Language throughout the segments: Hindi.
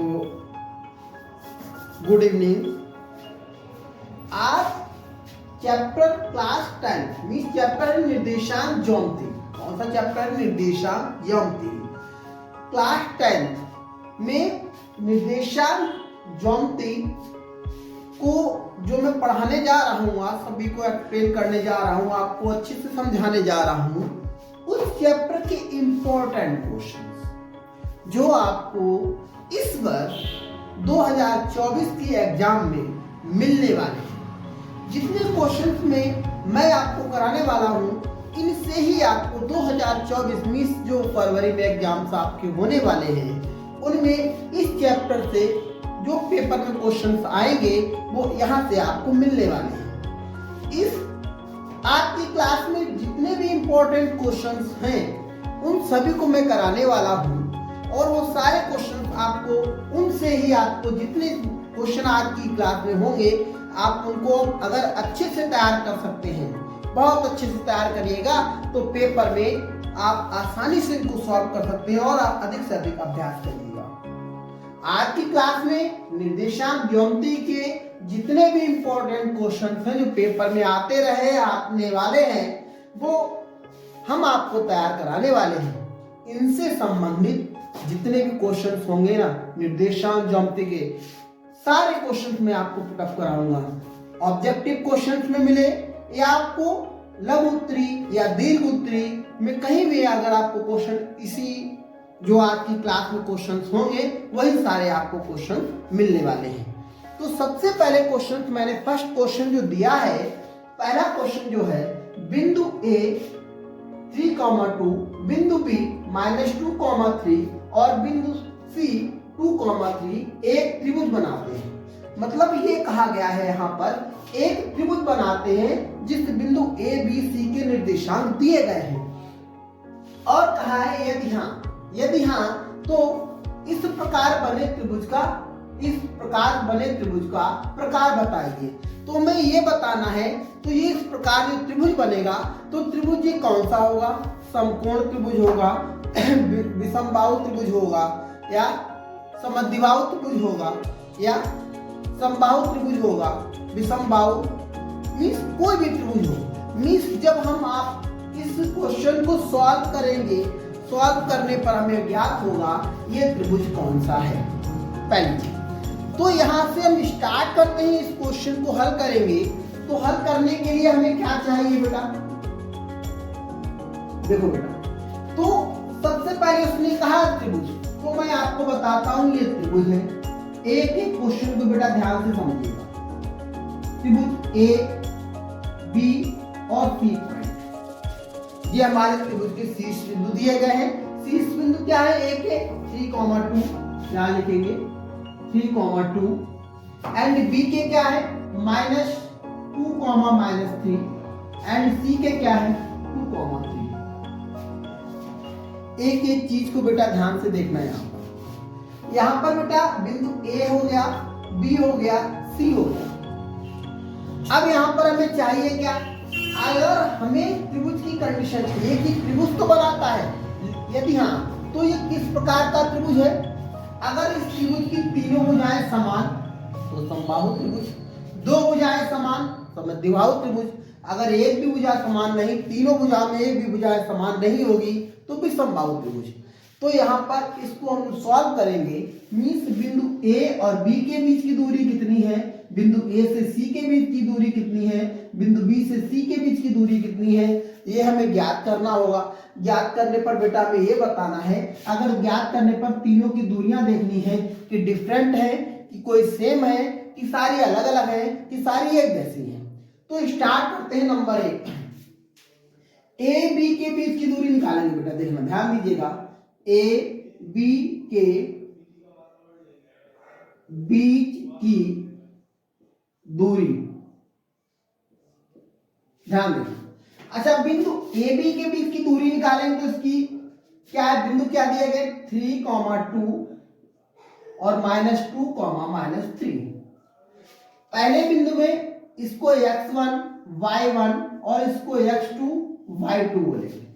तो गुड इवनिंग। आज चैप्टर क्लास 10 मीन चैप्टर निर्देशांक ज्योमेट्री। कौन सा चैप्टर? निर्देशांक ज्योमेट्री। क्लास 10 में निर्देशांक ज्योमेट्री को जो मैं पढ़ाने जा रहा हूँ, आज सभी को एक्सप्लेन करने जा रहा हूँ, आपको अच्छे से समझाने जा रहा हूँ, उस चैप्टर के इम्पोर्टेंट क्वेश्चंस जो आपको इस वर्ष 2024 की एग्जाम में मिलने वाले हैं। जितने क्वेश्चंस में मैं आपको कराने वाला हूँ, इनसे ही आपको 2024 में जो फरवरी में एग्जाम्स आपके होने वाले हैं, उनमें इस चैप्टर से जो पेपर में क्वेश्चंस आएंगे वो यहाँ से आपको मिलने वाले हैं। इस आज की क्लास में जितने भी इम्पोर्टेंट क्वेश्चंस हैं उन सभी को मैं कराने वाला हूँ, और वो सारे क्वेश्चंस आपको उनसे ही आपको जितने क्वेश्चन आज की क्लास में होंगे आप उनको अगर अच्छे से तैयार कर सकते हैं, बहुत अच्छे से तैयार करिएगा तो पेपर में आप आसानी से इनको सॉल्व कर सकते हैं और आप अधिक से अधिक अभ्यास करिएगा। आज की क्लास में निर्देशांक ज्योमेट्री के जितने भी इम्पोर्टेंट क्वेश्चंस हैं जो पेपर में आते रहे आने वाले हैं वो हम आपको तैयार कराने वाले हैं। इनसे संबंधित जितने भी क्वेश्चंस होंगे ना निर्देशांक ज्योमेट्री के, सारे क्वेश्चंस मैं आपको पुटअप कराऊंगा। ऑब्जेक्टिव क्वेश्चंस में मिले या आपको लघु उत्तरी या दीर्घ उत्तरी में कहीं भी अगर आपको क्वेश्चन इसी जो आज की क्लास में क्वेश्चंस होंगे वही सारे आपको क्वेश्चन मिलने वाले हैं। तो सबसे पहले क्वेश्चन मैंने फर्स्ट क्वेश्चन जो दिया है, पहला क्वेश्चन जो है बिंदु A 3,2, बिंदु B -2,3 और बिंदु C 2,3 एक त्रिभुज बनाते हैं। मतलब ये कहा गया है यहाँ पर एक त्रिभुज बनाते हैं जिस बिंदु A B C के निर्देशांक दिए गए हैं, और कहा है यदि हाँ तो इस प्रकार बने त्रिभुज का प्रकार बताइए। तो मैं ये बताना है, तो ये इस प्रकार जो त्रिभुज बनेगा तो त्रिभुज ये कौन सा होगा? समकोण त्रिभुज होगा, विषमबाहु त्रिभुज होगा, या समद्विबाहु त्रिभुज होगा, या समबाहु त्रिभुज होगा। विषमबाहु मीन्स कोई भी त्रिभुज हो। मीन्स जब हम आप इस क्वेश्चन को सॉल्व करेंगे, सॉल्व करने पर हमें ज्ञात होगा ये त्रिभुज कौन सा है। पहली तो यहाँ से हम स्टार्ट करते हैं, इस क्वेश्चन को हल करेंगे। तो हल करने के लिए हमें क्या चाहिए बेटा? देखो बेटा, तो सबसे पहले उसने कहा त्रिभुज, तो मैं आपको बताता हूं ये त्रिभुज है। एक एक क्वेश्चन को बेटा ध्यान से समझिएगा। त्रिभुज A B और C पॉइंट, ये हमारे त्रिभुज के शीर्ष बिंदु दिए गए हैं। शीर्ष बिंदु क्या है? एक है 3,2, यहां लिखेंगे 3,2, एंड B के क्या है? -2, एंड C के क्या है? 2,3। एक एक चीज को बेटा ध्यान से देखना है। यहाँ पर बेटा बिंदु A हो गया, B हो गया, C हो गया। अब यहाँ पर हमें चाहिए क्या? अगर हमें त्रिभुज की कंडीशन चाहिए कि त्रिभुज तो बनाता है, यदि हाँ तो ये किस प्रकार का त्रिभुज है? अगर इस त्रिभुज की तीनों भुजाएं समान तो समबाहु त्रिभुज, दो भुजाएं समान समद्विबाहु त्रिभुज, अगर एक भी भुजा समान नहीं, तीनों भुजा में एक भी भुजाएं समान नहीं होगी तो विषमबाहु त्रिभुज। तो यहाँ पर इसको हम सॉल्व करेंगे। मीन्स बिंदु A और B के बीच की दूरी कितनी है, बिंदु A से C के बीच की दूरी कितनी है, बिंदु B से C के बीच की दूरी कितनी है, ये हमें ज्ञात करना होगा। ज्ञात करने पर बेटा हमें ये बताना है, अगर ज्ञात करने पर तीनों की दूरियां देखनी है कि डिफरेंट है कि कोई सेम है कि सारी अलग अलग है कि सारी एक जैसी है। तो स्टार्ट करते हैं नंबर 1। A B के बीच की दूरी निकालेंगे बेटा, देखना ध्यान दीजिएगा। A B के बीच की दूरी ध्यान देना। अच्छा, बिंदु A B के बीच की दूरी निकालेंगे तो इसकी क्या है? बिंदु क्या दिए गए? 3,2 और -2, पहले बिंदु में इसको x1 y1 और इसको x2 y2 बोलेंगे।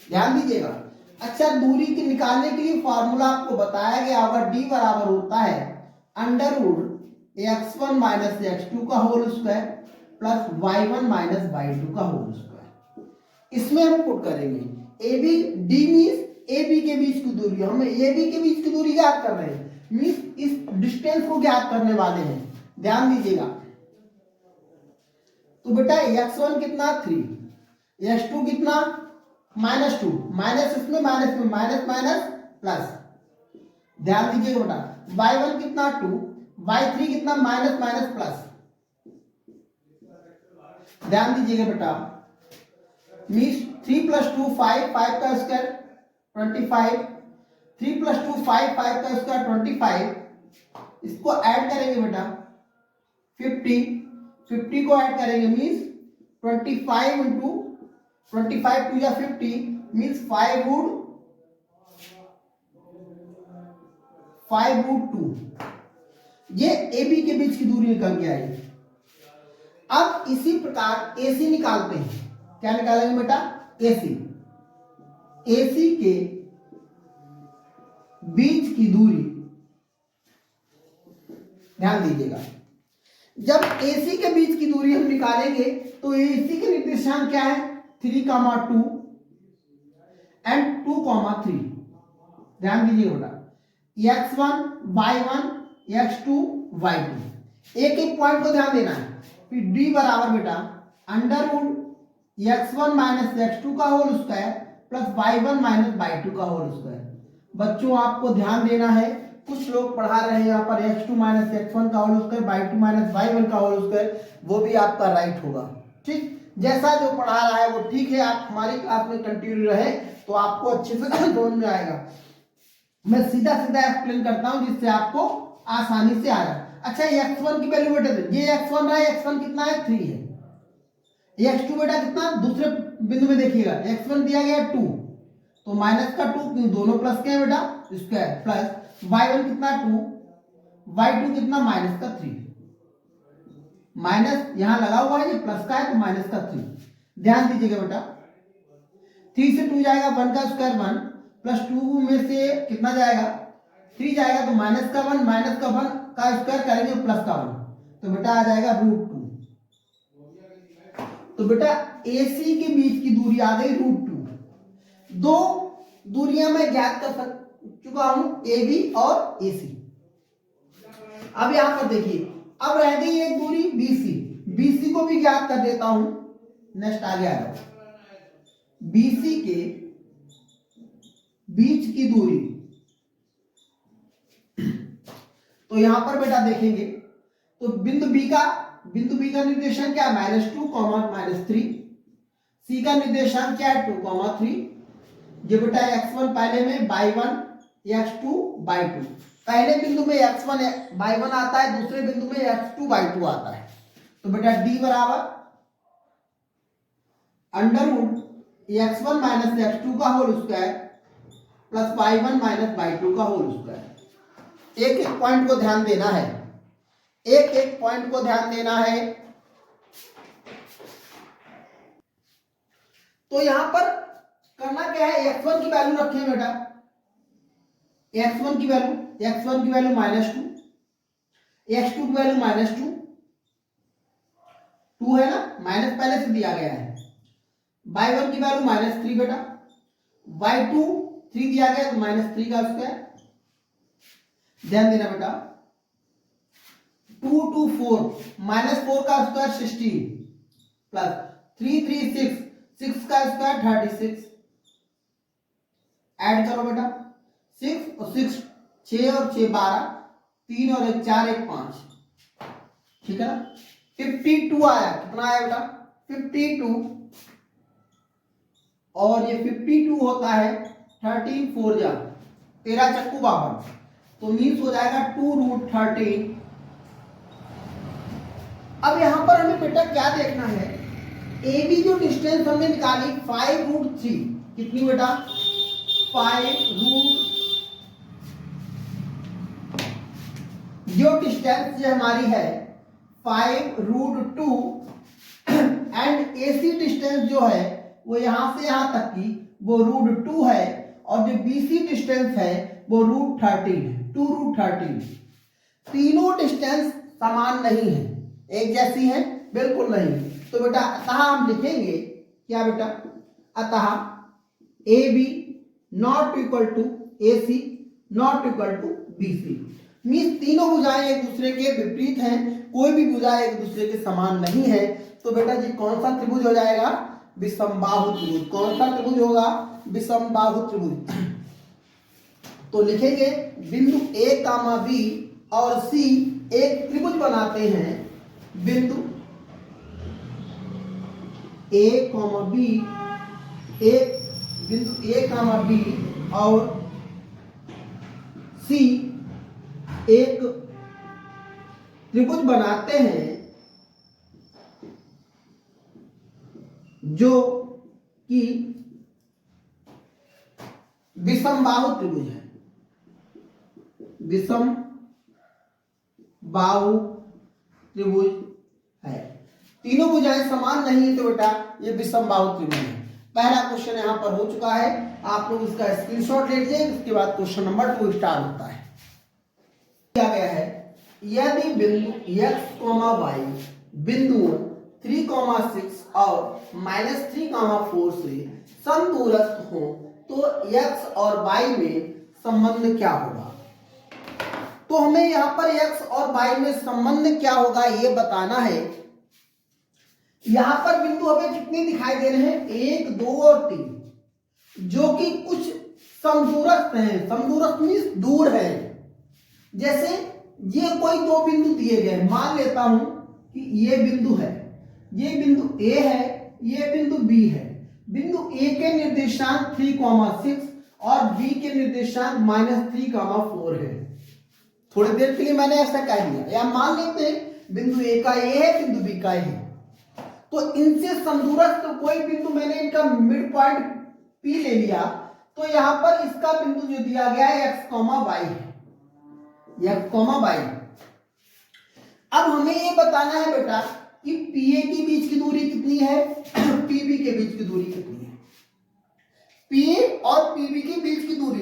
ध्यान दीजिएगा। अच्छा, दूरी की निकालने के लिए फॉर्मूला आपको बताया गया होगा, डी बराबर होता है under root x1 minus x2 का whole square plus y1 minus y2 का होल स्क्वायर। इसमें हम पुट करेंगे A B, D means A B के बीच की दूरी, हम ए बी के बीच की दूरी ज्ञात कर रहे हैं, मीन्स इस डिस्टेंस को ज्ञात करने वाले हैं, ध्यान दीजिएगा। तो बेटा x1 कितना 3, x2 कितना -2, माइनस इसमें माइनस में माइनस माइनस प्लस, ध्यान दीजिएगा बेटा। y1 कितना 2, y3 कितना माइनस माइनस प्लस, ध्यान दीजिएगा बेटा। मीन्स 3 + 2 5, 5 का स्क्वायर 25, 3 + 2 5, 5 का स्क्वायर 25, इसको ऐड करेंगे बेटा 50, 50 को ऐड करेंगे मीन्स 25 इंटू 25 टू या 50 मीन्स 5 वुड 2। ये ए बी के बीच की दूरी निकल के आई। अब इसी प्रकार AC निकालते हैं। क्या निकालेंगे बेटा? AC, AC के बीच की दूरी, ध्यान दीजिएगा। जब AC के बीच की दूरी हम निकालेंगे तो AC के निर्देशांक क्या है? 3,2 एंड 2,3। ध्यान दीजिएगा बेटा, x1 y1 x2 y2, एक एक पॉइंट को ध्यान देना है। फिर d बराबर बेटा under root x1 minus x2 का whole square plus y1 minus y2 का होल स्क्वायर। बच्चों आपको ध्यान देना है, कुछ लोग पढ़ा रहे हैं यहाँ पर x2 माइनस x1 का whole square, y2 minus y1 का होल स्क्वायर, वो भी आपका राइट होगा। ठीक, जैसा जो पढ़ा रहा है वो ठीक है। आप हमारी क्लास में कंटिन्यू रहे तो आपको अच्छे से समझ में आएगा। मैं सीधा सीधा एक्सप्लेन करता हूं जिससे आपको आसानी से आ जाए। अच्छा, x1 की वैल्यू बेटा, ये x1 रहा है, x1 कितना है? 3 है। x2 बेटा कितना? दूसरे बिंदु में देखिएगा, x1 दिया गया 2, तो माइनस का 2, क्यों? दोनों प्लस के हैं बेटा, स्क्वायर प्लस y1 कितना 2, y2 कितना? माइनस का 3, माइनस यहां लगा हुआ है, ये प्लस का है तो माइनस का 3। ध्यान दीजिएगा बेटा, 3 से 2 जाएगा 1 का स्क्वायर 1 प्लस 2 में से कितना जाएगा? 3 जाएगा तो माइनस का 1, माइनस का 1 का स्क्वायर करेंगे प्लस का 1, तो बेटा आ जाएगा √2। तो बेटा AC के बीच की दूरी आ गई √2। दो दूरियां मैं ज्ञात कर चुका हूं, AB और AC। अब यहां पर देखिए, अब रह गई एक दूरी BC, BC को भी ज्ञात कर देता हूं। नेक्स्ट आगे आ जाओ, BC के बीच की दूरी, तो यहां पर बेटा देखेंगे तो बिंदु B का निर्देशांक क्या है? -2, -3। C का निर्देशांक क्या है? 2,3। ये बेटा x1 पहले में y1 x2 y2, पहले बिंदु में x1 y1 आता है, दूसरे बिंदु में x2 y2 आता है। तो बेटा d बराबर under root x1 minus x2 का whole square plus y1 minus y2 का होल स्क्वायर। एक एक पॉइंट को ध्यान देना है, एक एक पॉइंट को ध्यान देना है। तो यहां पर करना क्या है? x1 की वैल्यू रखें बेटा, x1 की वैल्यू -2, x2 की वैल्यू -2, 2 है ना, माइनस पहले से दिया गया है। y1 की वैल्यू -3 बेटा, y2 3 दिया गया तो -3 का स्क्वायर। ध्यान देना बेटा, 2 2 4, -4 का स्क्वायर 16 प्लस 3 3 6, 6 का स्क्वायर 36। ऐड करो बेटा, 6 और 6, 6 और 6 12, 3 और 1 4, 1 5, ठीक है ना। 52 आया, कितना आया बेटा? 52, और ये 52 होता है 13 4 जा 13 चक्कू 52, तो मीन्स हो जाएगा 2√13। अब यहां पर हमें बेटा क्या देखना है? AB जो डिस्टेंस हमने निकाली 5√3, कितनी बेटा? 5√, जो डिस्टेंस हमारी है 5√2 एंड AC डिस्टेंस जो है वो यहां से यहां तक की वो √2 है, और जो BC डिस्टेंस है वो √13 है, 2√13। तीनों डिस्टेंस समान नहीं है, एक जैसी है बिल्कुल नहीं। तो बेटा अतः हम लिखेंगे क्या बेटा, अतः AB not equal to AC not equal to BC। Means तीनों भुजाएं एक दूसरे के विपरीत हैं, कोई भी भुजा एक दूसरे के समान नहीं है। तो बेटा जी कौन सा त्रिभुज हो जाएगा, विषमबाहु त्रिभुज। कौन सा त्रिभुज होगा, विषमबाहु त्रिभुज। तो लिखेंगे बिंदु A, B और C एक त्रिभुज बनाते हैं। बिंदु A, B एक बिंदु A, B और C एक त्रिभुज बनाते हैं जो कि विषमबाहु त्रिभुज है। विषमबाहु त्रिभुज है, तीनों भुजाएं समान नहीं है, तो बेटा ये विषमबाहु त्रिभुज है। पहला क्वेश्चन यहां पर हो चुका है, आप लोग इसका स्क्रीनशॉट ले लीजिए। उसके बाद क्वेश्चन नंबर 2 स्टार्ट होता है। क्या गया है, यदि बिंदु x, y बिंदुओं 3, 6 और -3, 4 से समदूरस्थ हो तो x और y में संबंध क्या होगा। तो हमें यहाँ पर x और y में संबंध क्या होगा ये बताना है। यहां पर बिंदु हमें कितने दिखाई दे रहे हैं, 1, 2 और 3, जो कि कुछ समदूरस्थ हैं। समदूरस्थ मीन्स दूर है। जैसे ये कोई दो बिंदु दिए गए, मान लेता हूं कि ये बिंदु है, ये बिंदु A है, ये बिंदु B है। बिंदु A के निर्देशांक 3, 6 और B के निर्देशांक -3, 4 है। थोड़ी देर के लिए मैंने ऐसा कह दिया, या मान लेते हैं बिंदु A का A है, बिंदु B का A है। तो इनसे समदूरस्थ कोई बिंदु, मैंने इनका मिड पॉइंट P ले लिया, तो यहां पर इसका बिंदु जो दिया गया है x, y है, x, y। अब हमें ये बताना है बेटा कि PA के बीच की दूरी कितनी है, PB के बीच की दूरी कितनी है। PA और PB के बीच की दूरी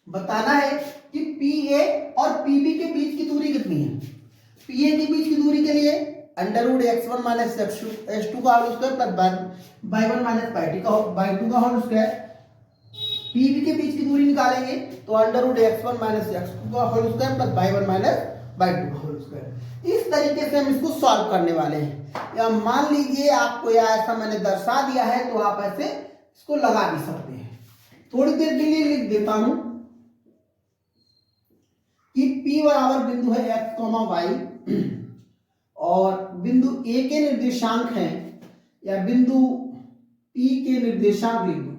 बताना है कि PA और PB के बीच की दूरी कितनी है। PA के बीच की दूरी के लिए √x1 - x2 का whole square plus y1 - y2 का होल स्क्वायर। PB के बीच की दूरी निकालेंगे तो √x1 - x2 का whole square plus y1 - y2 का होल स्क्वायर। इस तरीके से हम इसको सॉल्व करने वाले हैं। या मान लीजिए आपको या ऐसा मैंने दर्शा दिया है तो आप ऐसे इसको लगा भी सकते हैं। थोड़ी देर के लिए लिख देता हूं कि P बराबर बिंदु है x, y और बिंदु A के निर्देशांक हैं, या बिंदु P के निर्देशांक लिख दो,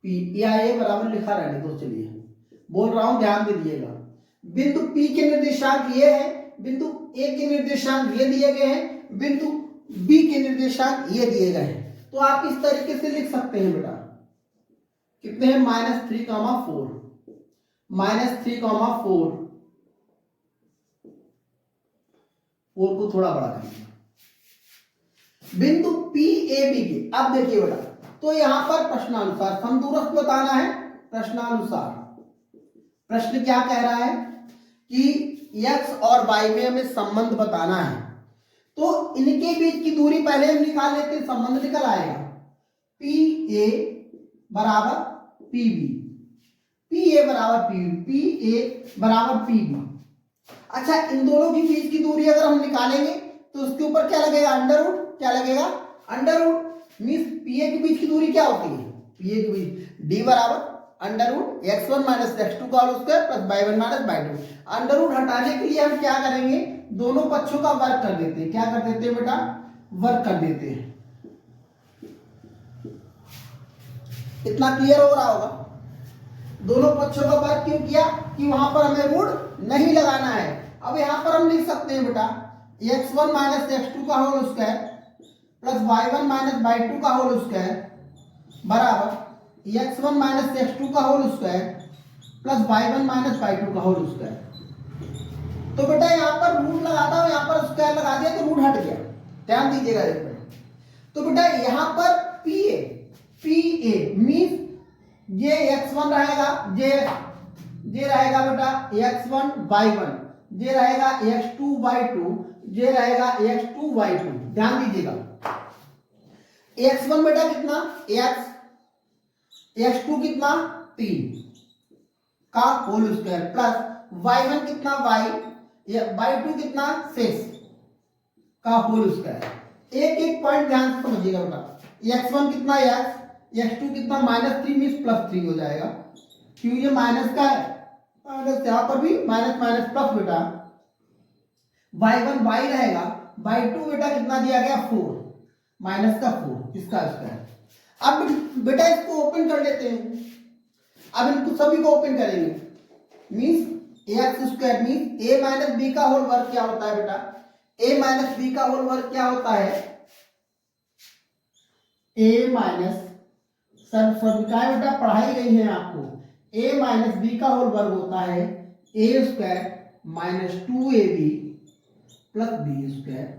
P या A बराबर लिखा रहने दो। चलिए बोल रहा हूं, ध्यान दे दीजिएगा। बिंदु P के निर्देशांक ये है, बिंदु A के निर्देशांक ये दिए गए हैं, बिंदु B के निर्देशांक ये दिए गए हैं। तो आप इस तरीके से लिख सकते हैं बेटा, कितने हैं, -3, 4, -3, 4 को थोड़ा बड़ा करेंगे। बिंदु PAB के, अब देखिए बेटा, तो यहां पर प्रश्नानुसार समदूरस्थ बताना है। प्रश्नानुसार प्रश्न क्या कह रहा है कि x और y में हमें संबंध बताना है। तो इनके बीच की दूरी पहले हम निकाल लेते हैं, संबंध निकल आएगा। PA बराबर PB, PA बराबर PB, PA बराबर PB। अच्छा, इन दोनों के बीच की दूरी अगर हम निकालेंगे तो उसके ऊपर क्या लगेगा, अंडर रूट। क्या लगेगा, अंडर रूट। मीन्स PA के बीच की दूरी क्या होती है, PA के बीच D बराबर अंडर रूट x1 - x2 का whole square plus y1 - y2। Under root हटाने के लिए हम क्या करेंगे, दोनों पक्षों का वर्ग कर देते हैं। क्या कर देते हैं बेटा, वर्ग कर देते हैं। इतना क्लियर हो रहा होगा। दोनों पक्षों का वर्ग क्यों किया, कि वहां पर हमें रूट नहीं लगाना है। अब यहां पर हम लिख सकते हैं बेटा x1 - x2 का whole square plus y1 - y2 का होल स्क्वायर बराबर x1 - x2 का whole square plus y1 - y2 का होल स्क्वायर। तो बेटा यहां पर रूट लगाता हूं, यहां पर स्क्वायर लगा दिया तो रूट हट गया। ध्यान दीजिएगा एक बार। तो बेटा यहां पर PA पी ए मीन्स ये x1 रहेगा, ये रहेगा बेटा x1 y1, ये रहेगा x2 y2, ये रहेगा x2 y2। ध्यान दीजिएगा x1 बेटा कितना x, x2 कितना 3 का होल स्क्वायर प्लस y1 कितना y, y2 कितना 6 का होल स्क्वायर। एक एक पॉइंट ध्यान से समझिएगा बेटा। x1 कितना x, x2 कितना -3 मीन्स +3 हो जाएगा, क्यों ये माइनस का है, माइनस यहाँ पर भी माइनस माइनस प्लस बेटा। y1 y रहेगा, y2 बेटा कितना दिया गया 4 माइनस का 4 इसका स्क्वायर। अब बेटा इसको ओपन कर लेते हैं, अब इनको सभी को ओपन करेंगे means X square means a minus B का होल वर्ग क्या होता है बेटा, a माइनस बी का होल वर्ग क्या होता है, a माइनस सब क्या है बेटा पढ़ाई गई है आपको, a माइनस बी का होल वर्ग होता है a square minus 2ab plus B square,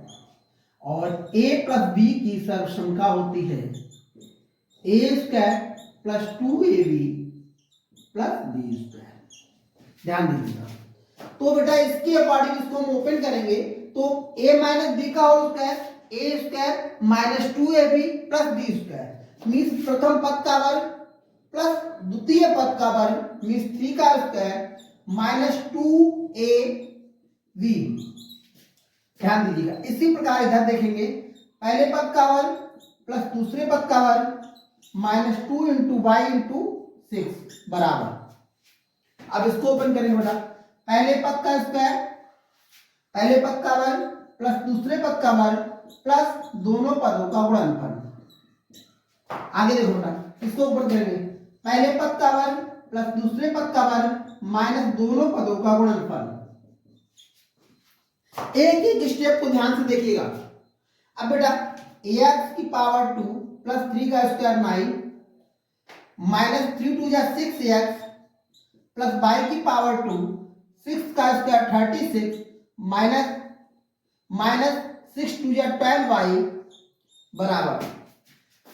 और a प्लस b की सर्वसंख्या होती है a square plus 2ab plus B square. ध्यान दीजिएगा, तो बेटा इसके अकॉर्डिंग इसको हम ओपन करेंगे तो a माइनस बी का whole square a square minus 2ab plus B square means प्रथम पद का वर्ग प्लस द्वितीय पद का वर्ग मीन्स 3 का स्क्वायर माइनस 2ab। ध्यान दीजिएगा, इसी प्रकार इधर देखेंगे पहले पद का वर्ग प्लस दूसरे पद का वर्ग माइनस 2 इंटू वाई इंटू 6 बराबर। अब इसको ओपन करेंगे बेटा, पहले पद का स्क्वायर, पहले पद का वर्ग प्लस दूसरे पद का वर्ग प्लस दोनों पदों का गुणनफल। आगे देखो बेटा, इसको ओपन करेंगे पहले पद का वर्ग प्लस दूसरे पद का वर्ग माइनस दोनों पदों का गुणनफल। एक एक स्टेप को ध्यान से देखिएगा। अब बेटा x की पावर 2 प्लस 3 का स्क्वायर 9 माइनस 3 2 जा 6x प्लस y की पावर 2 6 का स्क्वायर 36 माइनस माइनस 6 2 जा 12y बराबर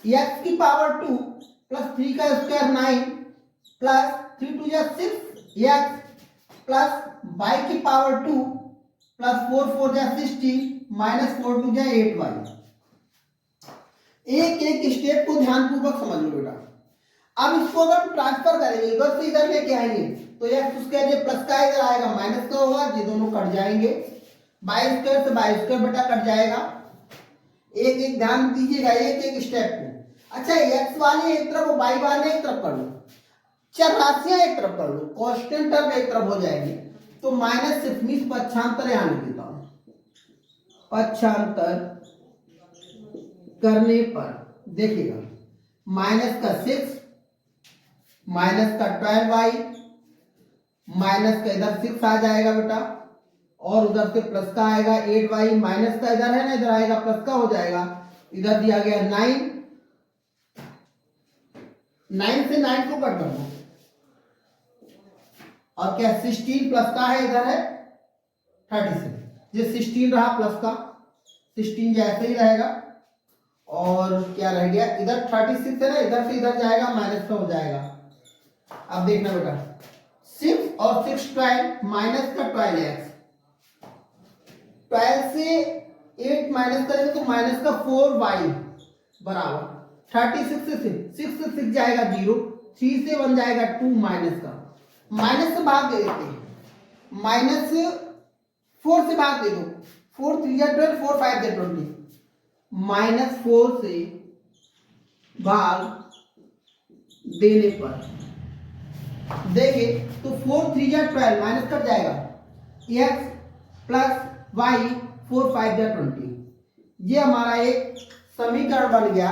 x की पावर 2 प्लस 3 का स्क्वायर 9 प्लस 3 2 जा 6x प्लस y की पावर 2 प्लस 4 4 जा 16 माइनस 4 2 जा 8y। एक एक स्टेप को ध्यानपूर्वक समझ लो बेटा। अब इसको अगर ट्रांसफर करेंगे इधर से इधर लेके आएंगे तो x स्क्वायर ये प्लस का इधर आएगा माइनस का होगा, ये दोनों कट जाएंगे, y स्क्वायर से y स्क्वायर बेटा कट जाएगा। एक एक ध्यान दीजिएगा एक एक स्टेप को। अच्छा x वाले एक तरफ और y वाले एक तरफ कर लो, चर राशियां एक तरफ कर लो, कांस्टेंट टर्म एक तरफ हो जाएगी, तो माइनस 6 मीन्स पक्षांतर यहां लिख देता हूं, पक्षांतर करने पर देखिएगा माइनस का 6 माइनस का 12y माइनस का इधर 6 आ जाएगा बेटा और उधर से प्लस का आएगा 8y माइनस का इधर है ना इधर आएगा प्लस का हो जाएगा, इधर दिया गया 9 से 9 को कट कर दो और क्या 16 प्लस का है इधर है 36, ये 16 रहा प्लस का 16 जैसे ही रहेगा और क्या रह गया इधर 36 है ना इधर से इधर जाएगा माइनस का हो जाएगा। अब देखना बेटा 6 और 6 12 माइनस का 12x 12 से 8 माइनस करेंगे तो माइनस का 4y बराबर 36 से 6 से 6 जाएगा 0 3 से 1 जाएगा 2 माइनस का माइनस से भाग दे देते हैं माइनस 4 से भाग दे दो 4 3 या 12 4 5 या 20 माइनस 4 से भाग देने पर देखिए तो 4 3 या 12 माइनस कट जाएगा x प्लस y 4 5 या 20। ये हमारा एक समीकरण बन गया,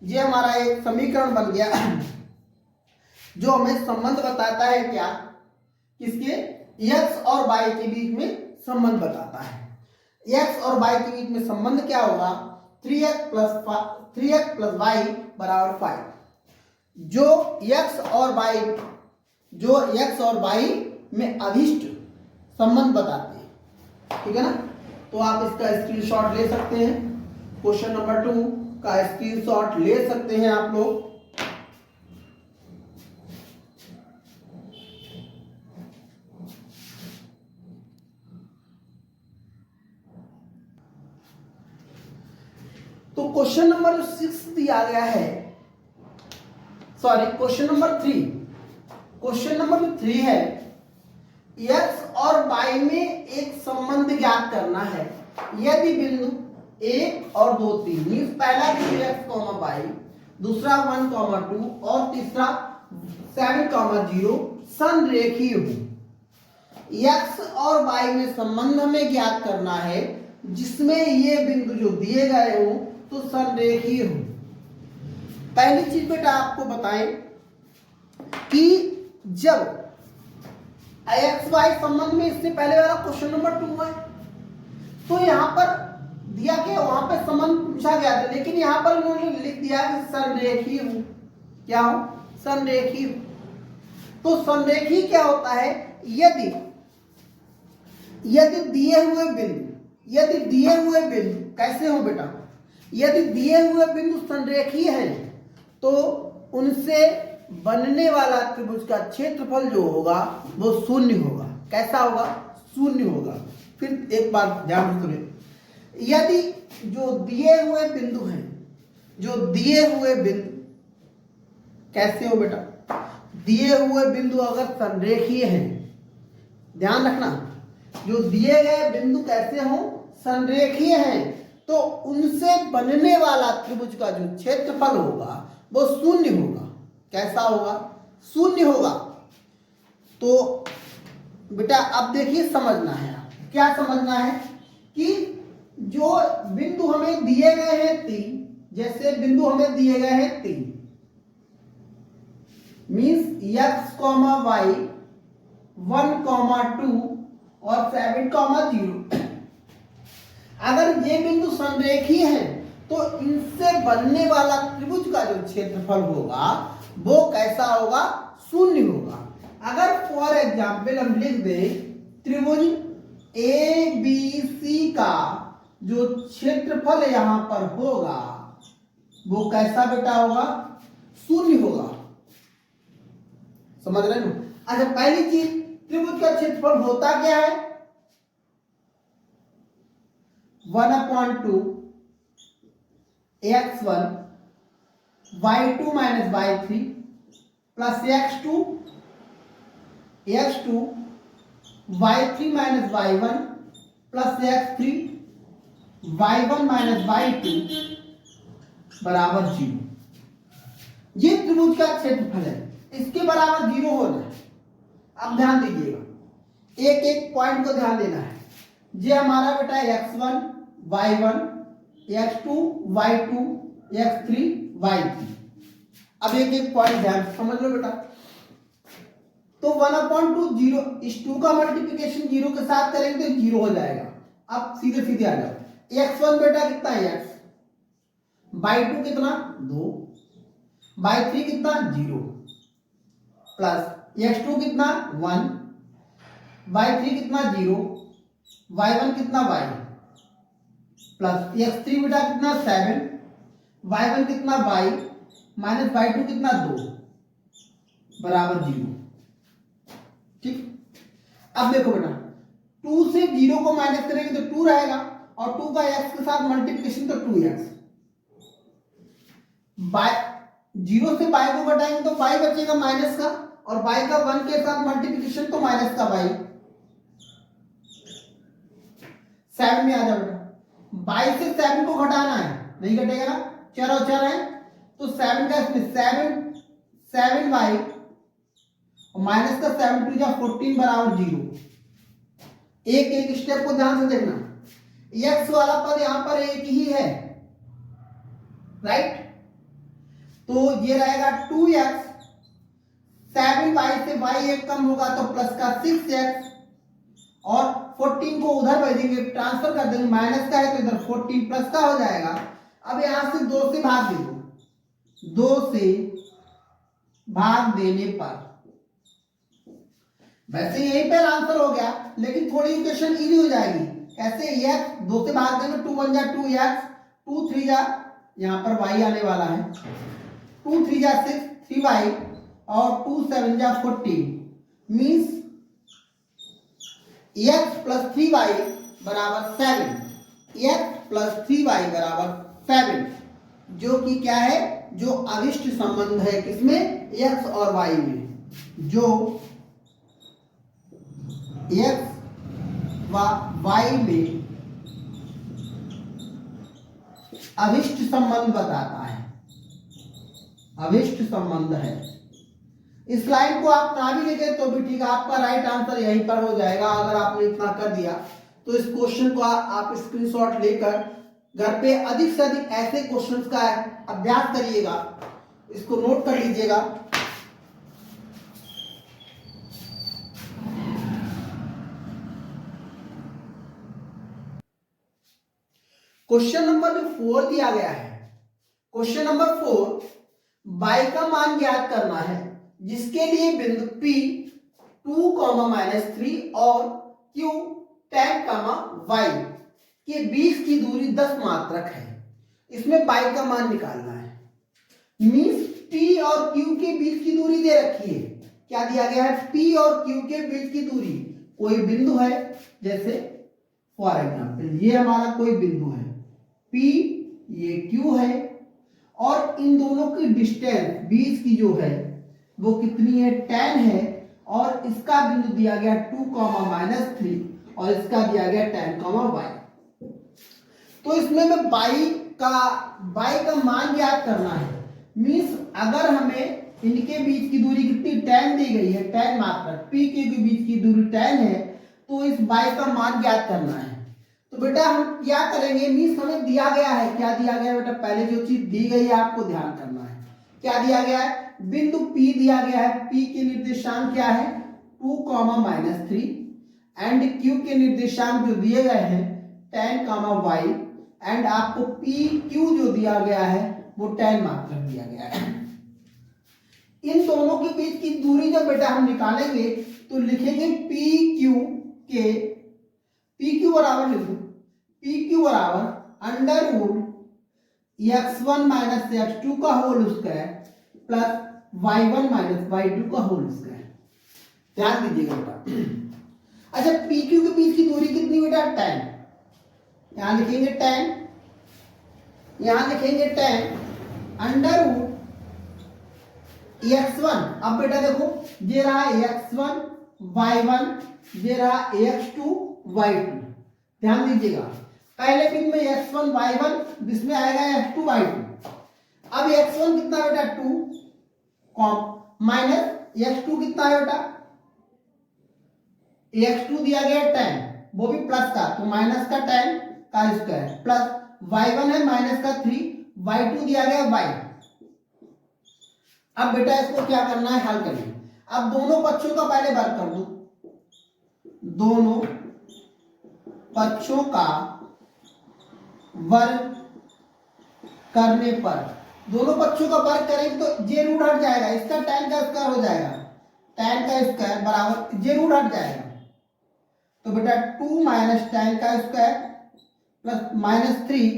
ये हमारा एक समीकरण बन गया जो हमें संबंध बताता है क्या किसके x और y के बीच में संबंध बताता है। x और y के बीच में संबंध क्या होगा 3x प्लस y बराबर 5। जो x और y में अभिष्ट संबंध बताते हैं, ठीक है ना। तो आप इसका स्क्रीनशॉट ले सकते हैं, क्वेश्चन नंबर 2 का स्क्रीनशॉट ले सकते हैं आप लोग। क्वेश्चन नंबर 6 दिया गया है, sorry question number 3, question number 3 है x और y में एक संबंध ज्ञात करना है। यदि बिंदु 1 और 2 3 मीन्स पहला बिंदु x, y, दूसरा 1, 2 और तीसरा 7, 0 संरेखीय हो। x और y में संबंध हमें ज्ञात करना है जिसमें ये बिंदु जो दिए गए हो तो संरेखीय हो। पहली चीज बेटा आपको बताएं कि जब एक्स वाई संबंध में इससे पहले वाला क्वेश्चन नंबर 2 है तो यहां पर दिया कि वहां पे संबंध पूछा गया था, लेकिन यहां पर उन्होंने लिख दिया कि संरेखीय हो। क्या हो? संरेखीय। तो संरेखीय क्या होता है? यदि दिए हुए बिंदु कैसे हो बेटा? यदि दिए हुए बिंदु संरेखीय हैं तो उनसे बनने वाला त्रिभुज का क्षेत्रफल जो होगा वो शून्य होगा। कैसा होगा? शून्य होगा। फिर एक बार ध्यान से सुनिए, यदि जो दिए हुए बिंदु हैं, जो दिए हुए बिंदु कैसे हो बेटा? दिए हुए बिंदु अगर संरेखीय हैं, ध्यान रखना, जो दिए गए बिंदु कैसे हो? संरेखीय हैं, तो उनसे बनने वाला त्रिभुज का जो क्षेत्रफल होगा वो शून्य होगा। कैसा होगा? शून्य होगा। तो बेटा अब देखिए, समझना है, क्या समझना है कि जो बिंदु हमें दिए गए हैं 3, जैसे बिंदु हमें दिए गए हैं 3 मीन्स x, y 1, 2 और 7, 0। अगर ये बिंदु संरेखीय हैं तो इनसे बनने वाला त्रिभुज का जो क्षेत्रफल होगा वो कैसा होगा? शून्य होगा। अगर फॉर एग्जाम्पल हम लिख दें त्रिभुज ABC का जो क्षेत्रफल यहां पर होगा वो कैसा बेटा होगा? शून्य होगा। समझ रहे हो? अच्छा, पहली चीज, त्रिभुज का क्षेत्रफल होता क्या है? 1/2 x1 y2 minus y3 plus x2 y3 minus y1 plus x3 y1 minus y2 बराबर 0। ये त्रिभुज का क्षेत्रफल है, इसके बराबर 0 होना है। अब ध्यान दीजिएगा, एक एक पॉइंट को ध्यान देना है। ये हमारा बेटा x1 y1 x2 y2 x3 y3। अब एक एक पॉइंट ध्यान समझ लो बेटा। तो 1/2 0, इस 2 का मल्टीप्लिकेशन 0 के साथ करेंगे तो 0 हो जाएगा। अब सीधे सीधे आ जाओ। x1 बेटा कितना है? x। y2 कितना? 2। y3 कितना? 0 प्लस x2 कितना? 1। y3 कितना? 0। y1 कितना? y प्लस x3 बेटा कितना? 7। y1 कितना? y माइनस y2 कितना? 2 बराबर 0। ठीक। अब देखो बेटा, 2 से 0 को माइनस करेंगे तो 2 रहेगा और 2 का x के साथ मल्टीप्लिकेशन तो 2x। 0 से y को घटाएंगे तो y बचेगा माइनस का, और y का 1 के साथ मल्टीप्लिकेशन तो माइनस का y। 7 में आ जाओ बेटा, y से 7 को घटाना है, नहीं घटेगा ना, 4 और 4 है तो 7 का इसमें 7y और माइनस का 7 2 जा 14 बराबर 0। एक एक स्टेप को ध्यान से देखना। x वाला पद यहां पर एक ही है, राइट? तो ये रहेगा 2x, 7y से y एक कम होगा तो प्लस का 6x, और 14 को उधर भेजेंगे, ट्रांसफर कर देंगे, माइनस का है तो इधर 14 प्लस का हो जाएगा। अब यहां से 2 से भाग दे दो, 2 से भाग देने पर वैसे यही पे आंसर हो गया, लेकिन थोड़ी इक्वेशन इजी हो जाएगी। कैसे? x 2 से भाग देंगे, 2 1 जा 2x, 2 3 जा, यहां पर y आने वाला है, 2 3 जा 6 3y और 2 7 जा 14 मीन्स x प्लस 3y बराबर 7। x प्लस 3y बराबर 7। जो कि क्या है, जो अविष्ट संबंध है किसमें, x और y में, जो x व y में अविष्ट संबंध बताता है, अविष्ट संबंध है। इस लाइन को आप ना भी लिखे तो भी ठीक है, आपका राइट आंसर यहीं पर हो जाएगा। अगर आपने इतना कर दिया तो इस क्वेश्चन को आप स्क्रीनशॉट लेकर घर पे अधिक से अधिक ऐसे क्वेश्चंस का अभ्यास करिएगा, इसको नोट कर लीजिएगा। क्वेश्चन नंबर 4 दिया गया है। क्वेश्चन नंबर 4, y का मान ज्ञात करना है जिसके लिए बिंदु P 2, -3 और Q 10, y के बीच की दूरी 10 मात्रक है। इसमें y का मान निकालना है। मीन्स P और Q के बीच की दूरी दे रखी है। क्या दिया गया है, P और Q के बीच की दूरी, कोई बिंदु है, जैसे फॉर एग्जाम्पल ये हमारा कोई बिंदु है P, ये Q है, और इन दोनों की डिस्टेंस बीच की जो है वो कितनी है, 10 है, और इसका बिंदु दिया गया 2, -3 और इसका दिया गया 10, y। तो इसमें मैं y का मान ज्ञात करना है। मीन्स अगर हमें इनके बीच की दूरी कितनी 10 दी गई है, 10 मात्रक, P के बीच की दूरी 10 है, तो इस y का मान ज्ञात करना है। तो बेटा हम क्या करेंगे, मीन्स हमें दिया गया है, क्या दिया गया है बेटा, पहले जो चीज दी गई है आपको ध्यान करना है। क्या दिया गया है, बिंदु P दिया गया है, P के निर्देशांक क्या है 2, -3 एंड Q के निर्देशांक जो दिए गए हैं 10, y एंड आपको PQ जो दिया गया है वो 10 मात्रक दिया गया है। इन दोनों के बीच की दूरी जब बेटा हम निकालेंगे तो लिखेंगे PQ बराबर लिख दो, PQ बराबर अंडर x1 - x2 का whole square plus y1 - y2 का होल स्क्वायर। ध्यान दीजिएगा बेटा। अच्छा, PQ के बीच की दूरी कितनी बेटा, 10, यहां लिखेंगे 10, यहां लिखेंगे 10 अंडर x1। अब बेटा देखो, ये रहा x1 y1, ये रहा x2 y2। ध्यान दीजिएगा, पहले बिंदु में x1 y1, जिसमें आएगा x2 y2। अब x1 कितना बेटा 2, माइनस x2 कितना है बेटा, x2 दिया गया 10, वो भी प्लस का, तो माइनस का 10 का स्क्वायर प्लस y1 है माइनस का 3, y2 दिया गया y। अब बेटा इसको क्या करना है, हल करिए। अब दोनों पक्षों का पहले वर्ग कर दो, दोनों पक्षों का वर्ग करने पर, दोनों पक्षों का वर्ग करेंगे तो जे रूट हट जाएगा, इसका tan का स्क्वायर हो जाएगा, tan का स्क्वायर बराबर जे रूट हट जाएगा, तो बेटा 2 - tan का स्क्वायर प्लस -3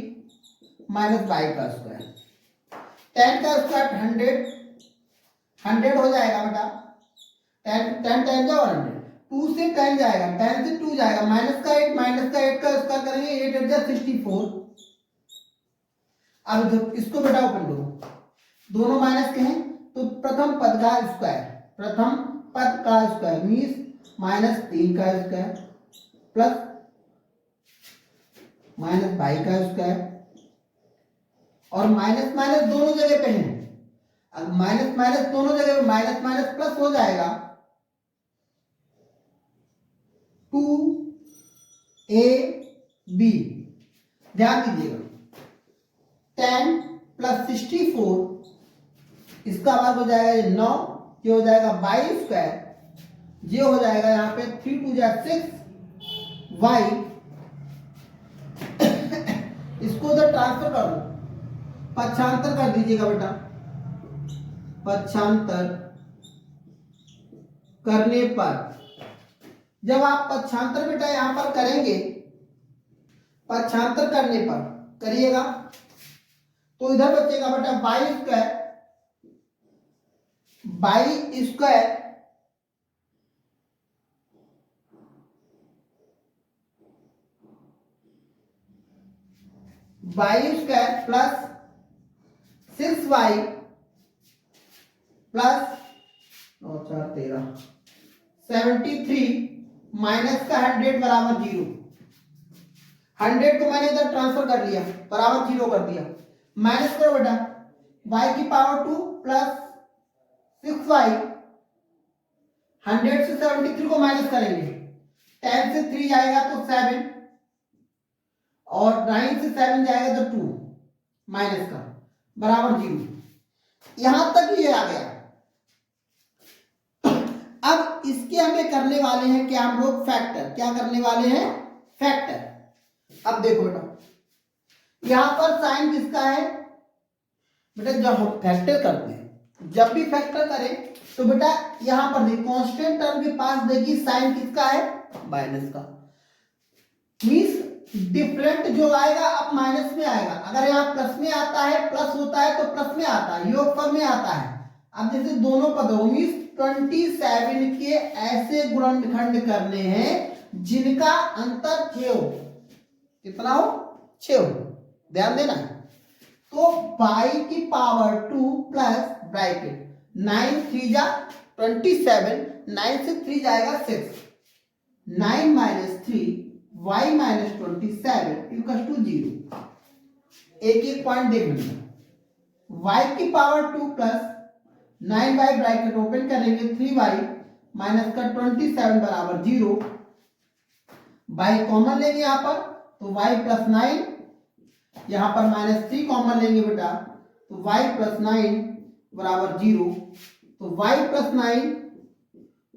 y का स्क्वायर। tan का स्क्वायर 100 हो जाएगा बेटा, 10 जाओ 100, 2 से 10 जाएगा, 10 से 2 जाएगा, माइनस का 8 का स्क्वायर करेंगे 8 8 जा 64। अब इसको बेटा ओपन करो, दोनों माइनस के हैं तो प्रथम पद का स्क्वायर, प्रथम पद का स्क्वायर मीन्स -3 का स्क्वायर प्लस -y का स्क्वायर, और माइनस माइनस दोनों जगह पे है। अब माइनस माइनस दोनों जगह पे माइनस माइनस प्लस हो जाएगा, 2ab। ध्यान दीजिएगा, 10 + 64, इसका वर्ग हो जाएगा ये 9, ये हो जाएगा y स्क्वायर, ये हो जाएगा यहाँ पे 3 2 जा 6 y। इसको उधर ट्रांसफर कर दो, पक्षांतर कर दीजिएगा बेटा, पक्षांतर करने पर, जब आप पक्षांतर बेटा यहां पर करेंगे, पक्षांतर करने पर करिएगा तो इधर बचेगा बेटा y square, y square plus 6y plus 9 4 13 73 minus का 100 बराबर 0। 100 को मैंने इधर ट्रांसफर कर लिया, बराबर 0 कर दिया। माइनस करो बेटा, y की पावर 2 प्लस 6y। 100 से 73 को माइनस करेंगे, 10 से 3 जाएगा तो 7 और 9 से 7 जाएगा तो 2 माइनस का बराबर 0। यहां तक ये आ गया। अब इसके हमें करने वाले हैं क्या हम लोग, फैक्टर। क्या करने वाले हैं, फैक्टर। अब देखो बेटा, यहां पर साइन किसका है बेटा, जब हम फैक्टर करते हैं, जब भी फैक्टर करें तो बेटा यहां पर देखिए कांस्टेंट टर्म के पास देखिए साइन किसका है, माइनस का। मींस डिफरेंट जो आएगा अब माइनस में आएगा। अगर यहाँ प्लस में आता है, प्लस होता है तो प्लस में आता है, योगफल में आता है। अब जैसे दोनों पदों मींस 27 के ऐसे गुणनखंड करने हैं जिनका अंतर 6 हो। कितना हो, 6 हो, ध्यान देना। तो y की पावर 2 प्लस ब्रैकेट 9 3 जा 27, 9 से 3 जाएगा 6, 9 minus 3 y minus 27 equal to 0। एक एक पॉइंट देख लेना। y की power 2 plus 9y bracket open करेंगे 3y माइनस का 27 बराबर 0। y कॉमन लेंगे यहां पर तो y प्लस 9, यहां पर माइनस 3 कॉमन लेंगे बेटा तो y प्लस 9 बराबर 0। तो y plus 9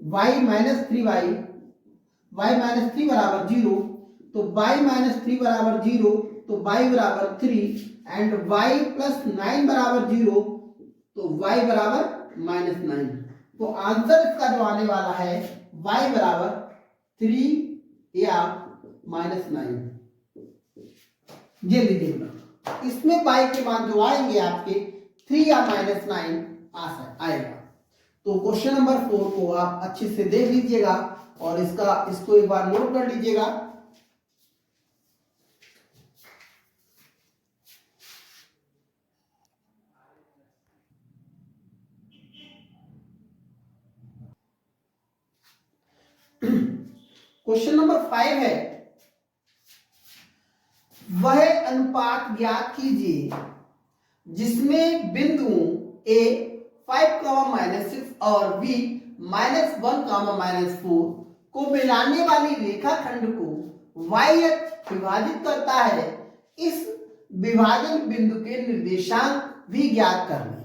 y minus 3y, y minus 3 बराबर 0। तो y माइनस 3 बराबर 0 तो y बराबर 3 एंड y प्लस 9 बराबर 0 तो y बराबर माइनस 9। तो आंसर इसका जो आने वाला है y बराबर 3 या माइनस 9। ये लीजिएगा, इसमें y के मान जो आएंगे आपके 3 या माइनस 9 आएगा। तो क्वेश्चन नंबर 4 को आप अच्छे से देख लीजिएगा और इसको एक बार नोट कर लीजिएगा। क्वेश्चन नंबर 5 है, वह अनुपात ज्ञात कीजिए जिसमें बिंदुओं a 5, -6 और b -1, -4 को मिलाने वाली रेखाखंड को y अक्ष विभाजित करता है। इस विभाजन बिंदु के निर्देशांक भी ज्ञात करने।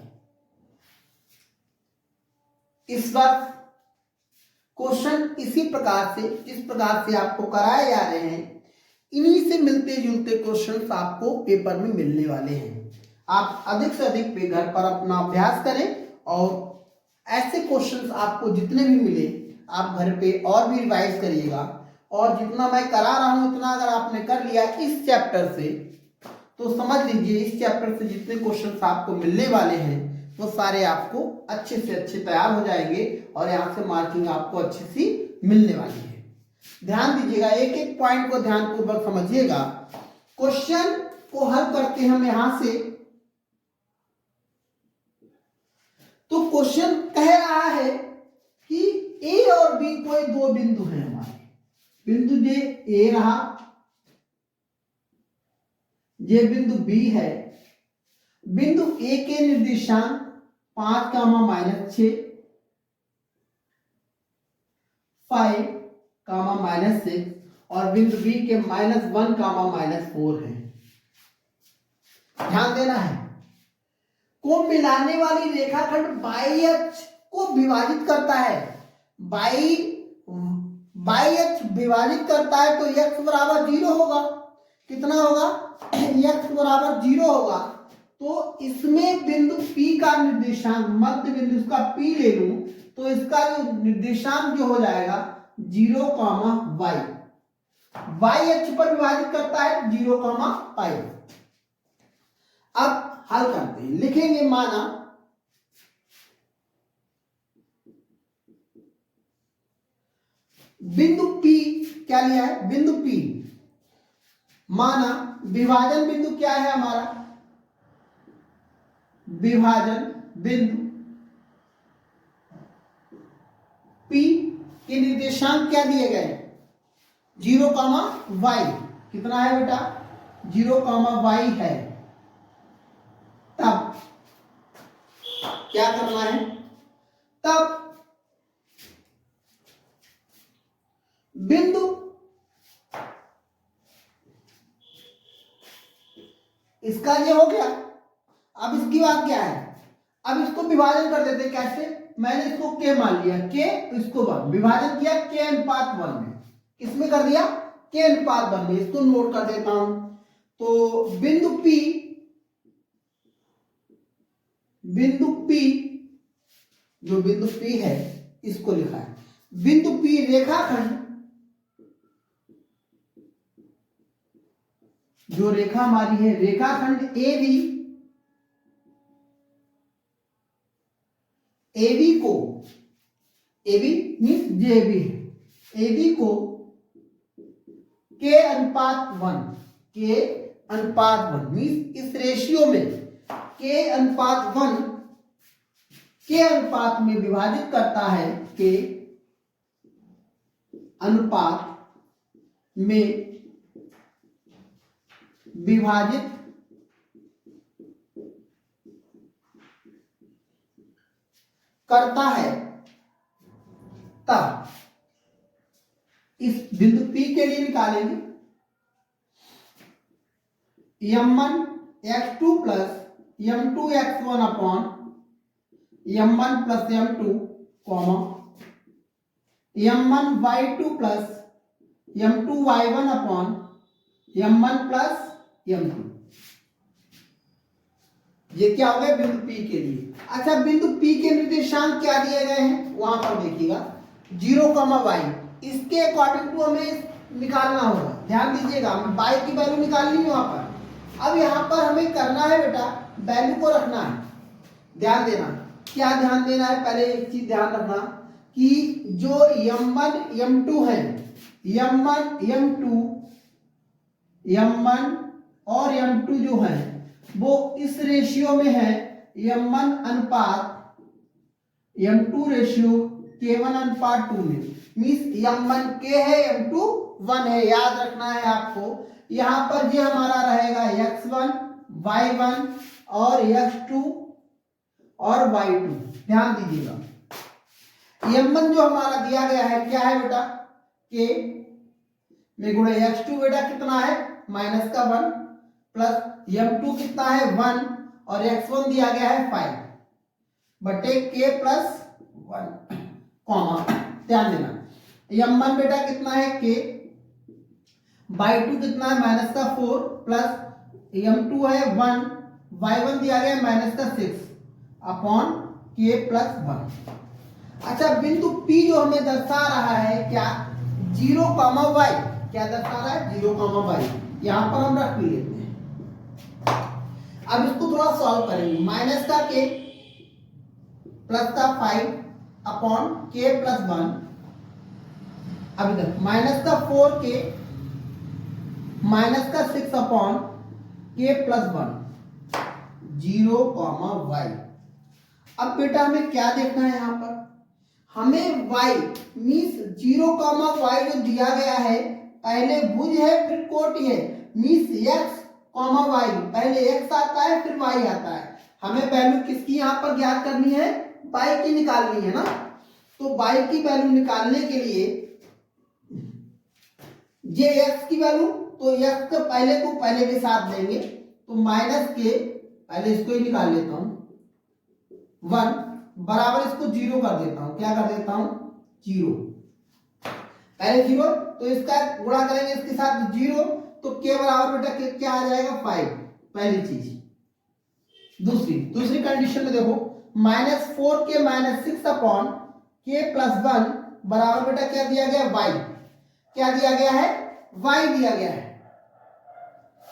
इस वक्त क्वेश्चन इसी प्रकार से, जिस प्रकार से आपको कराए जा रहे हैं, इन्हीं से मिलते जुलते क्वेश्चंस आपको पेपर में मिलने वाले हैं। आप अधिक से अधिक पे घर पर अपना अभ्यास करें और ऐसे क्वेश्चंस आपको जितने भी मिले आप घर पे और भी रिवाइज करिएगा। और जितना मैं करा रहा हूं उतना अगर आपने कर लिया इस चैप्टर से तो समझ लीजिए इस चैप्टर से जितने क्वेश्चंस आपको मिलने वाले हैं वो सारे आपको अच्छे से अच्छे तैयार हो जाएंगे और यहाँ से मार्किंग आपको अच्छी सी मिलने वाली है। ध्यान दीजिएगा, एक एक पॉइंट को ध्यानपूर्वक समझिएगा। क्वेश्चन को हल करते हैं हम यहां से। तो क्वेश्चन कह रहा है कि ए और बी कोई दो बिंदु हैं हमारे। बिंदु जे ए रहा, ये बिंदु बी है। बिंदु ए के निर्देशांक 5, -6, 5, -6 और बिंदु बी के -1, -4 है। ध्यान देना है, को मिलाने वाली रेखाखंड बाई अक्ष को विभाजित करता है। बाई अक्ष विभाजित करता है तो x बराबर 0 होगा। कितना होगा, x बराबर 0 होगा। तो इसमें बिंदु P का निर्देशांक, मध्य बिंदु इसका P ले लूं तो इसका जो निर्देशांक जो हो जाएगा 0, y। y अक्ष पर विभाजित करता है 0, पाई। अब हल करते हैं, लिखेंगे माना बिंदु P क्या लिया है, बिंदु P माना विभाजन बिंदु क्या है हमारा, विभाजन बिंदु P के निर्देशांक क्या दिए गए? 0, कितना है बेटा? 0, है। तब क्या करना है? तब बिंदु इसका ये हो गया। अब इसकी बात क्या है? अब इसको विभाजन कर देते। कैसे? मैंने इसको k मान लिया, k इसको 1 विभाजन किया k:1 में। किसमें कर दिया? k:1 में। इसको नोट कर देता हूं। तो बिंदु P, जो बिंदु P है इसको लिखा है। बिंदु P रेखाखंड, जो रेखा हमारी है रेखाखंड AB को, AB मीन्स JB है, AB को k:1 मीन्स इस रेशियो में k:1 के अनुपात में विभाजित करता है, के अनुपात में विभाजित करता है। तब इस बिंदु P के लिए निकालेंगे m1x2 plus m2x1 upon m1 plus m2 comma m1y2 plus m2y1 upon m1 plus m2। ये क्या हो गया? बिंदु P के लिए। अच्छा, बिंदु P के निर्देशांक क्या दिए गए हैं? वहां पर देखिएगा 0, इसके अकॉर्डिंग टू हमें निकालना होगा। ध्यान दीजिएगा, y की वैल्यू निकालनी है वहां पर। अब यहां पर हमें करना है बेटा, वैल्यू को रखना है। ध्यान देना, क्या ध्यान देना है? पहले एक चीज ध्यान रखना कि जो m1 m2 है, m1 और m2 जो है वो इस रेशियो में है m1 अनुपात m2 रेशियो k1:2 में। मीन्स m1 k है, m2 1 है। याद रखना है आपको। यहां पर ये हमारा रहेगा x1 y1 और x2 और y2। ध्यान दीजिएगा, m1 जो हमारा दिया गया है क्या है बेटा? k में गुणे x2 बेटा कितना है? -1 प्लस m2 कितना है? 1 और x1 दिया गया है 5 बटे k प्लस 1 कॉमा। ध्यान देना, m1 बेटा कितना है? k, y2 कितना है? -4 प्लस m2 है 1, y1 दिया गया है -6 अपॉन k प्लस 1। अच्छा, बिंदु P जो हमें दर्शा रहा है क्या? 0, क्या दर्शा रहा है? 0, यहां पर हम रख भी लेते हैं। अब इसको थोड़ा सॉल्व करेंगे। माइनस का k प्लस का 5 अपॉन k प्लस 1। अब इधर माइनस का 4k माइनस का 6 अपॉन k प्लस 1, 0, अब बेटा हमें क्या देखना है? यहां पर हमें y मीन्स 0, जो दिया गया है, पहले भुज है फिर कोटि है। मीन्स x, y, पहले x आता है फिर y आता है। हमें वैल्यू किसकी यहां पर ज्ञात करनी है? y की निकालनी है ना। तो y की वैल्यू निकालने के लिए ये x की वैल्यू, तो x के पहले को पहले के साथ देंगे। तो माइनस के, पहले इसको ही निकाल लेता हूं, 1 बराबर इसको 0 कर देता हूं। क्या कर देता हूं? 0। पहले 0, तो इसका गुणा करेंगे इसके साथ 0, तो k बराबर बेटा क्या आ जाएगा? 5। पहली चीज। दूसरी कंडीशन में देखो, -4k -6 अपॉन k प्लस 1 बराबर बेटा क्या दिया गया? y। क्या दिया गया है? y दिया गया है।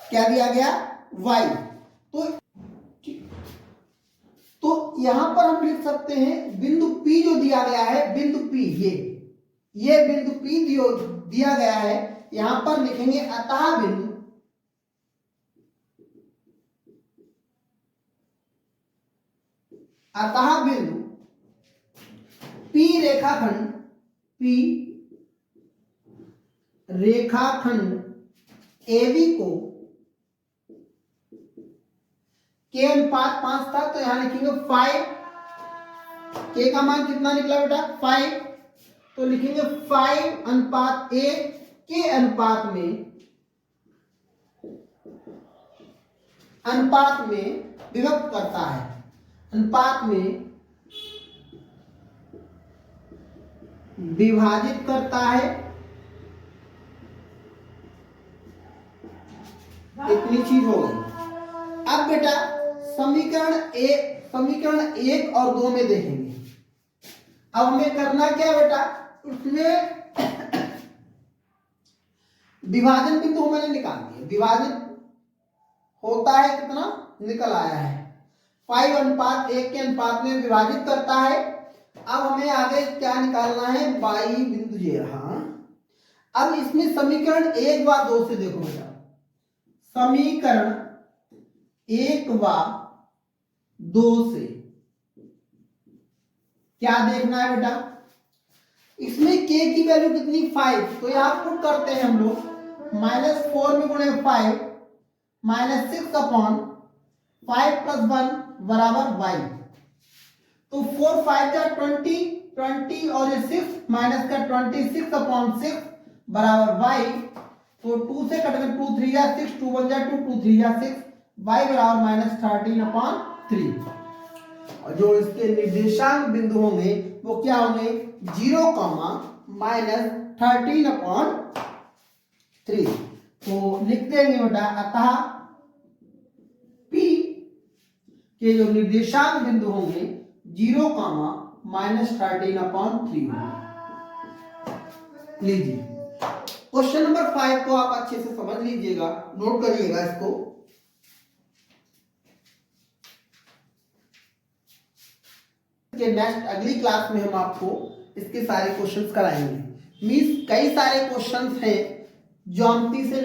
क्या दिया गया? y। तो यहां पर हम लिख सकते हैं बिंदु P जो दिया गया है, बिंदु P ये बिंदु P दिया गया है। यहां पर लिखेंगे अतः अतः बिंदु P रेखाखंड AB को K अनुपात 5 था, तो यहां लिखेंगे 5। K का मान कितना निकला बेटा 5, तो लिखेंगे 5:1 के अनुपात में विभक्त करता है, अनुपात में विभाजित करता है। इतनी चीज हो गई। अब बेटा समीकरण 1 और 2 में देखेंगे। अब हमें करना क्या बेटा, उसमें विभाजन बिंदु मैंने निकाल दिया। विभाजन होता है कितना, निकल आया है 5:1 के अनुपात में विभाजित करता है। अब हमें आगे क्या निकालना है, y बिंदु ये रहा। अब इसमें समीकरण 1 व 2 से देखो बेटा, समीकरण 1 व 2 से क्या देखना है बेटा, इसमें k की वैल्यू कितनी 5, तो यहां पुट करते हैं हम लोग -4 में गुणे 5 -6/5 + 1 बराबर y। तो 4 5 का 20 और ये 6 माइनस का 26/6 बराबर y। तो 2 से कट कर 2 3 या 6, 2 1 जा 2, 2 3 या 6, y बराबर -13/3। और जो इसके निर्देशांक बिंदु होंगे वो क्या होंगे, 0, -13/3। तो लिख देंगे बेटा, अतः P के जो निर्देशांक बिंदु होंगे 0, -13/3 लीजिए। क्वेश्चन नंबर 5 को आप अच्छे से समझ लीजिएगा, नोट करिएगा इसको। नेक्स्ट अगली क्लास में हम आपको इसके सारे क्वेश्चंस कराएंगे। मींस कई सारे क्वेश्चंस हैं ज्यामिति से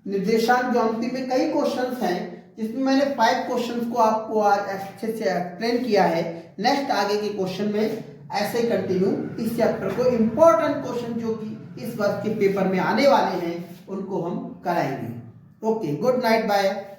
निर्देशांक ज्यामिति में कई क्वेश्चंस हैं, जिसमें मैंने 5 क्वेश्चंस को आपको आज अच्छे से एक्सप्लेन किया है। नेक्स्ट आगे के क्वेश्चन में ऐसे कंटिन्यू इस चैप्टर को इंपॉर्टेंट क्वेश्चन जो कि इस वर्ष के पेपर में आने वाले हैं उनको हम कराएंगे। Okay, good night, bye.